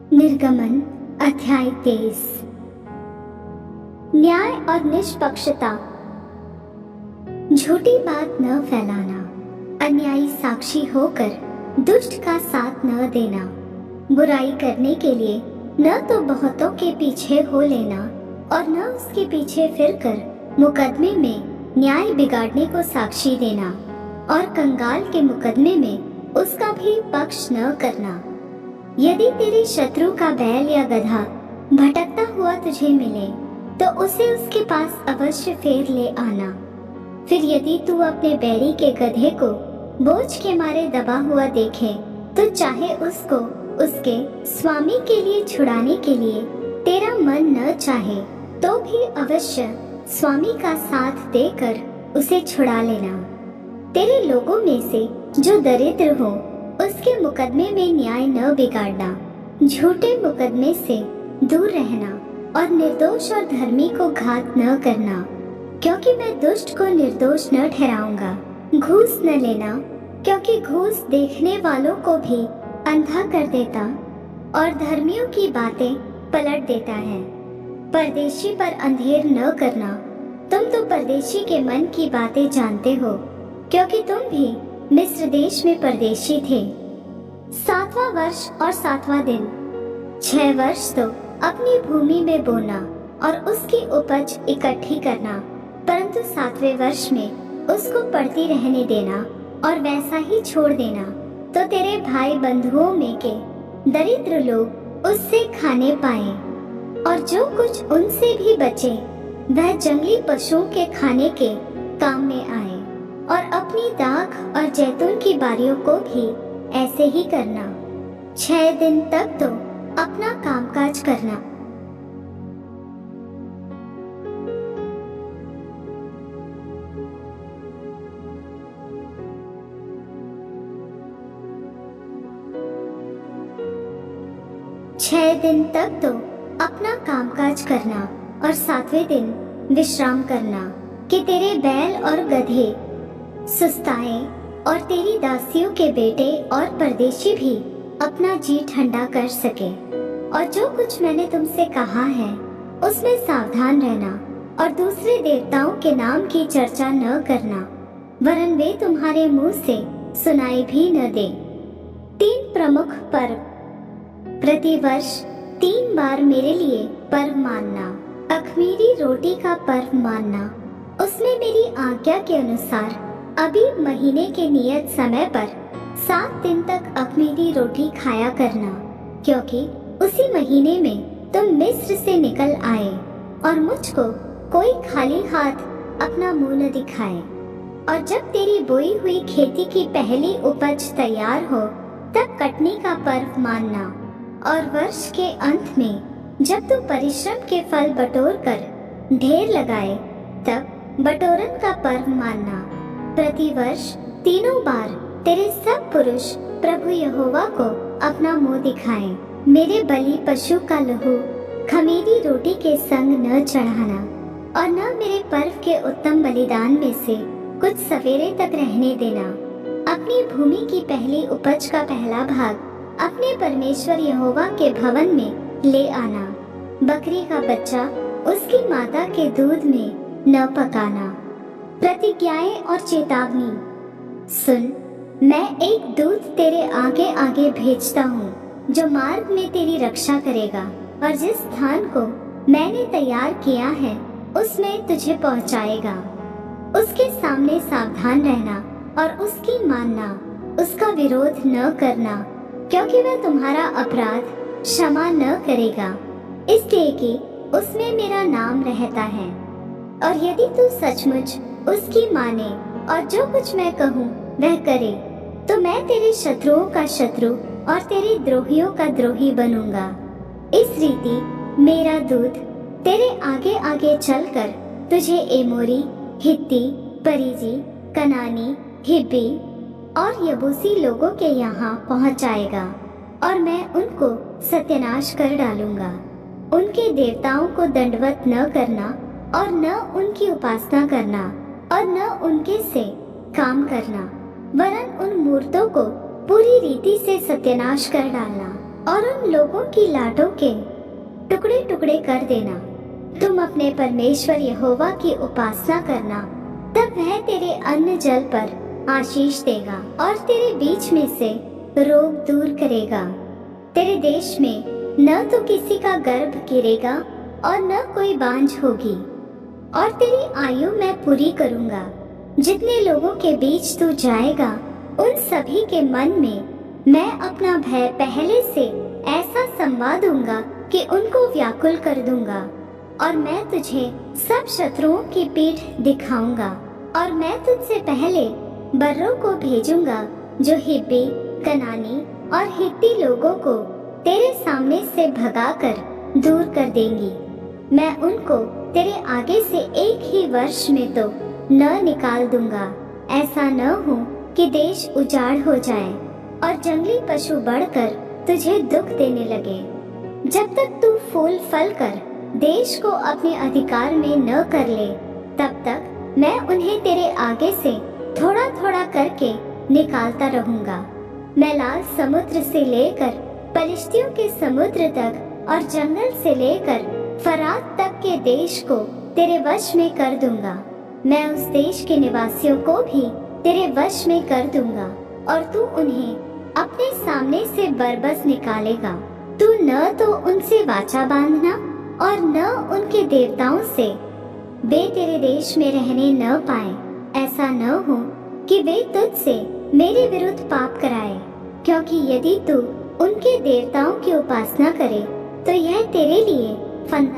निर्गमन अध्याय 23। न्याय और निष्पक्षता। झूठी बात न फैलाना, अन्यायी साक्षी होकर दुष्ट का साथ न देना, बुराई करने के लिए न तो बहुतों के पीछे हो लेना और न उसके पीछे फिरकर मुकदमे में न्याय बिगाड़ने को साक्षी देना, और कंगाल के मुकदमे में उसका भी पक्ष न करना। यदि तेरे शत्रु का बैल या गधा भटकता हुआ तुझे मिले तो उसे उसके पास अवश्य फेर ले आना। फिर यदि तू अपने बैरी के गधे को बोझ के मारे दबा हुआ देखे तो चाहे उसको उसके स्वामी के लिए छुड़ाने के लिए तेरा मन न चाहे तो भी अवश्य स्वामी का साथ देकर उसे छुड़ा लेना। तेरे लोगों में से जो दरिद्र हो उसके मुकदमे में न्याय न बिगाड़ना, झूठे मुकदमे से दूर रहना और निर्दोष और धर्मी को घात न करना, क्योंकि मैं दुष्ट को निर्दोष न ठहराऊंगा। घूस न लेना, क्योंकि घूस देखने वालों को भी अंधा कर देता और धर्मियों की बातें पलट देता है। परदेशी पर अंधेर न करना, तुम तो परदेशी के मन की बातें जानते हो, क्योंकि तुम भी मिस्र देश में परदेशी थे। 7वां वर्ष और 7वां दिन, 6 वर्ष तो अपनी भूमि में बोना और उसकी उपज इकट्ठी करना, परंतु 7वें वर्ष में उसको पड़ती रहने देना और वैसा ही छोड़ देना, तो तेरे भाई बंधुओं में के दरिद्र लोग उससे खाने पाए, और जो कुछ उनसे भी बचे वह जंगली पशुओं के खाने के काम में आए। और अपनी दाख और जैतून की बारियों को भी ऐसे ही करना। 6 दिन तक तो अपना कामकाज करना। छह दिन तक तो अपना कामकाज करना और 7वें दिन विश्राम करना, कि तेरे बैल और गधे सुस्ताए और तेरी दासियों के बेटे और परदेशी भी अपना जी ठंडा कर सके। और जो कुछ मैंने तुमसे कहा है उसमें सावधान रहना और दूसरे देवताओं के नाम की चर्चा न करना, वरन वे तुम्हारे मुंह से सुनाई भी न दे। 3 प्रमुख पर्व। प्रतिवर्ष 3 बार मेरे लिए पर्व मानना। अख़मीरी रोटी का पर्व मानना, उसमें मेरी आज्ञा के अनुसार अभी महीने के नियत समय पर 7 दिन तक अख़मीरी रोटी खाया करना, क्योंकि उसी महीने में तुम मिस्र से निकल आए और मुझको कोई खाली हाथ अपना मुंह न दिखाए। और जब तेरी बोई हुई खेती की पहली उपज तैयार हो तब कटनी का पर्व मानना, और वर्ष के अंत में जब तू परिश्रम के फल बटोर कर ढेर लगाए तब बटोरन का पर्व मानना। प्रतिवर्ष 3 बार तेरे सब पुरुष प्रभु यहोवा को अपना मुंह दिखाएं। मेरे बलि पशु का लहू ख़मीरी रोटी के संग न चढ़ाना, और न मेरे पर्व के उत्तम बलिदान में से कुछ सवेरे तक रहने देना। अपनी भूमि की पहली उपज का पहला भाग अपने परमेश्वर यहोवा के भवन में ले आना। बकरी का बच्चा उसकी माता के दूध में न पकाना। प्रतिज्ञाएं और चेतावनी। सुन, मैं एक दूत तेरे आगे आगे भेजता हूँ, जो मार्ग में तेरी रक्षा करेगा और जिस स्थान को मैंने तैयार किया है उसमें तुझे पहुँचाएगा। उसके सामने सावधान रहना और उसकी मानना, उसका विरोध न करना, क्योंकि वह तुम्हारा अपराध क्षमा न करेगा, इसलिए कि उसमें मेरा नाम रहता है। और यदि तू सचमुच उसकी माने और जो कुछ मैं कहूँ वह करे, तो मैं तेरे शत्रुओं का शत्रु और तेरे द्रोहियों का द्रोही बनूंगा। इस रीति मेरा दूत तेरे आगे आगे चलकर तुझे एमोरी, हित्ती, परिजी, कनानी, हिब्बी और यबूसी लोगों के यहाँ पहुँचाएगा, और मैं उनको सत्यानाश कर डालूंगा। उनके देवताओं को दंडवत न करना और न उनकी उपासना करना और न उनके से काम करना, वरन उन मूर्तों को पूरी रीति से सत्यानाश कर डालना। और उन लोगों की लाटों के टुकड़े टुकड़े कर देना। तुम अपने परमेश्वर यहोवा की उपासना करना, तब वह तेरे अन्न जल पर आशीष देगा और तेरे बीच में से रोग दूर करेगा। तेरे देश में न तो किसी का गर्भ गिरेगा और न कोई बांझ होगी, और तेरी आयु मैं पूरी करूंगा। जितने लोगों के बीच तू जाएगा, उन सभी के मन में मैं अपना भय पहले से ऐसा संवाद दूंगा कि उनको व्याकुल कर दूंगा। और मैं तुझे सब शत्रुओं की पीठ दिखाऊंगा, और मैं तुझसे पहले बर्रों को भेजूंगा जो हिब्बी, कनानी और हित्ती लोगों को तेरे सामने से भगाकर दूर कर देंगी। मैं उनको तेरे आगे से एक ही वर्ष में तो न निकाल दूंगा। ऐसा न हो कि देश उजाड़ हो जाए और जंगली पशु बढ़कर तुझे दुख देने लगे। जब तक तू फूल फल कर देश को अपने अधिकार में न कर ले, तब तक मैं उन्हें तेरे आगे से थोड़ा थोड़ा करके निकालता रहूंगा। मैं लाल समुद्र से लेकर पलिश्तियों के समुद्र तक और जंगल से लेकर फरात तक के देश को तेरे वश में कर दूंगा। मैं उस देश के निवासियों को भी तेरे वश में कर दूंगा, और तू उन्हें अपने सामने से बरबस निकालेगा। तू न तो उनसे वाचा बांधना और न उनके देवताओं से वे तेरे देश में रहने न पाए। ऐसा न हो कि वे तुझसे मेरे विरुद्ध पाप कराए, क्योंकि यदि तू उनके देवताओं की उपासना करे तो यह तेरे लिए फंदा